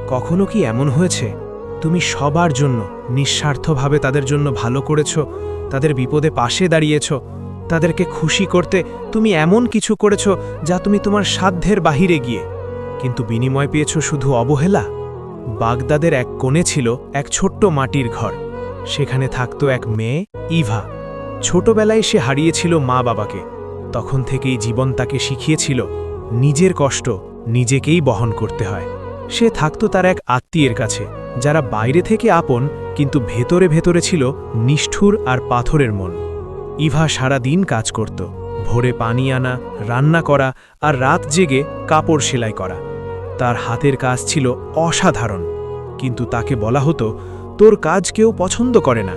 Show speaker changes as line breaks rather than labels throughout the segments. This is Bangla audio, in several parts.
কখনো কি এমন হয়েছে তুমি সবার জন্য নিঃস্বার্থভাবে তাদের জন্য ভালো করেছ, তাদের বিপদে পাশে দাঁড়িয়েছ, তাদেরকে খুশি করতে তুমি এমন কিছু করেছ যা তুমি তোমার সাধ্যের বাহিরে গিয়ে, কিন্তু বিনিময় পেয়েছ শুধু অবহেলা? বাগদাদের এক কোণে ছিল এক ছোট্ট মাটির ঘর। সেখানে থাকত এক মেয়ে, ইভা। ছোটবেলায় সে হারিয়েছিল মা বাবাকে। তখন থেকেই জীবন তাকে শিখিয়েছিল নিজের কষ্ট নিজেকেই বহন করতে হয়। সে থাকত তার এক আত্মীয়ের কাছে, যারা বাইরে থেকে আপন কিন্তু ভেতরে ভেতরে ছিল নিষ্ঠুর আর পাথরের মন। ইভা সারা দিন কাজ করত, ভোরে পানি আনা, রান্না করা আর রাত জেগে কাপড় সেলাই করা। তার হাতের কাজ ছিল অসাধারণ, কিন্তু তাকে বলা হতো, তোর কাজ কেউ পছন্দ করে না।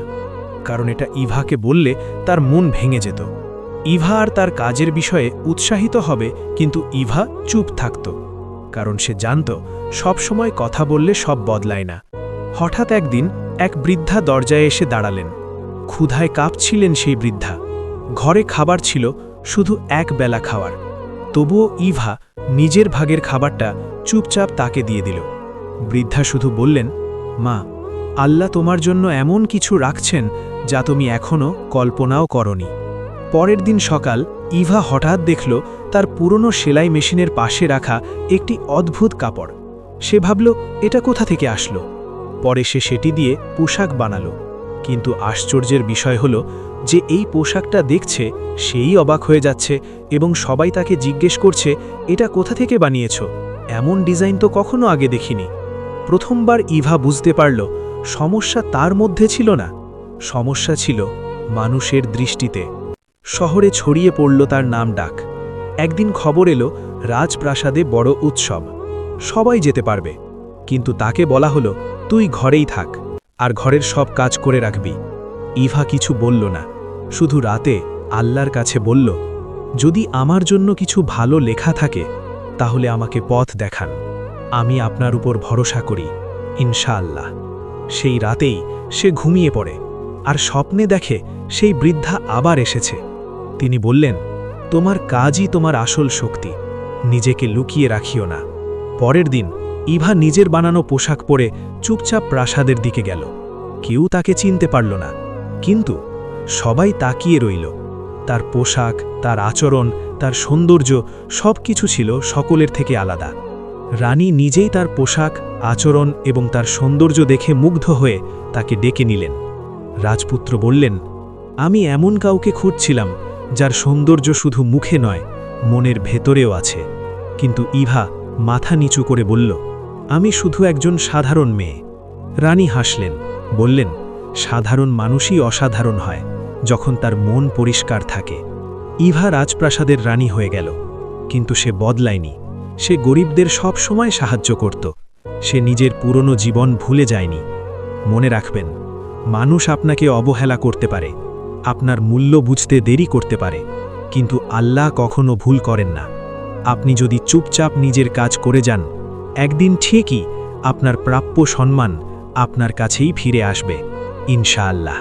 কারণ এটা ইভাকে বললে তার মন ভেঙে যেত। ইভা আর তার কাজের বিষয়ে উৎসাহিত হবে, কিন্তু ইভা চুপ থাকত, কারণ সে জানত সবসময় কথা বললে সব বদলায় না। হঠাৎ একদিন এক বৃদ্ধা দরজায় এসে দাঁড়ালেন। ক্ষুধায় কাঁপছিলেন সেই বৃদ্ধা। ঘরে খাবার ছিল, শুধু এক বেলা খাওয়ার। তবুও ইভা নিজের ভাগের খাবারটা চুপচাপ তাকে দিয়ে দিল। বৃদ্ধা শুধু বললেন, মা, আল্লাহ তোমার জন্য এমন কিছু রাখছেন যা তুমি এখনও কল্পনাও করনি। পরের দিন সকাল ইভা হঠাৎ দেখল তার পুরনো সেলাই মেশিনের পাশে রাখা একটি অদ্ভুত কাপড়। সে ভাবল, এটা কোথা থেকে আসলো? পরে সে সেটি দিয়ে পোশাক বানালো। কিন্তু আশ্চর্যের বিষয় হল যে এই পোশাকটা দেখছে সেই অবাক হয়ে যাচ্ছে এবং সবাই তাকে জিজ্ঞেস করছে, এটা কোথা থেকে বানিয়েছ? এমন ডিজাইন তো কখনো আগে দেখিনি। প্রথমবার ইভা বুঝতে পারল সমস্যা তার মধ্যে ছিল না, সমস্যা ছিল মানুষের দৃষ্টিতে। শহরে ছড়িয়ে পড়ল তার নাম ডাক। একদিন খবর এলো রাজপ্রাসাদে বড় উৎসব, সবাই যেতে পারবে, কিন্তু তাকে বলা হলো, তুই ঘরেই থাক আর ঘরের সব কাজ করে রাখবি। ইভা কিছু বলল না, শুধু রাতে আল্লাহর কাছে বলল, যদি আমার জন্য কিছু ভালো লেখা থাকে তাহলে আমাকে পথ দেখান, আমি আপনার উপর ভরসা করি, ইনশাআল্লাহ। সেই রাতেই সে ঘুমিয়ে পড়ে আর স্বপ্নে দেখে সেই বৃদ্ধা আবার এসেছে। তিনি বললেন, তোমার কাজই তোমার আসল শক্তি, নিজেকে লুকিয়ে রাখিও না। পরের দিন ইভা নিজের বানানো পোশাক পরে চুপচাপ প্রাসাদের দিকে গেল। কেউ তাকে চিনতে পারল না, কিন্তু সবাই তাকিয়ে রইল। তার পোশাক, তার আচরণ, তার সৌন্দর্য সব কিছু ছিল সকলের থেকে আলাদা। রানী নিজেই তার পোশাক, আচরণ এবং তার সৌন্দর্য দেখে মুগ্ধ হয়ে তাকে ডেকে নিলেন। রাজপুত্র বললেন, আমি এমন কাউকে খুঁজছিলাম যার সৌন্দর্য শুধু মুখে নয়, মনের ভেতরেও আছে। কিন্তু ইভা মাথা নিচু করে বলল, আমি শুধু একজন সাধারণ মেয়ে। রানী হাসলেন, বললেন, সাধারণ মানুষই অসাধারণ হয় যখন তার মন পরিষ্কার থাকে। ইভা রাজপ্রাসাদের রানী হয়ে গেল, কিন্তু সে বদলায়নি। সে গরিবদের সব সময় সাহায্য করত। সে নিজের পুরনো জীবন ভুলে যায়নি। মনে রাখবেন, মানুষ আপনাকে অবহেলা করতে পারে, আপনার মূল্য বুঝতে দেরি করতে পারে, কিন্তু আল্লাহ কখনো ভুল করেন না। আপনি যদি চুপচাপ নিজের কাজ করে যান, একদিন ঠিকই আপনার প্রাপ্য সম্মান আপনার কাছেই ফিরে আসবে, ইনশাআল্লাহ।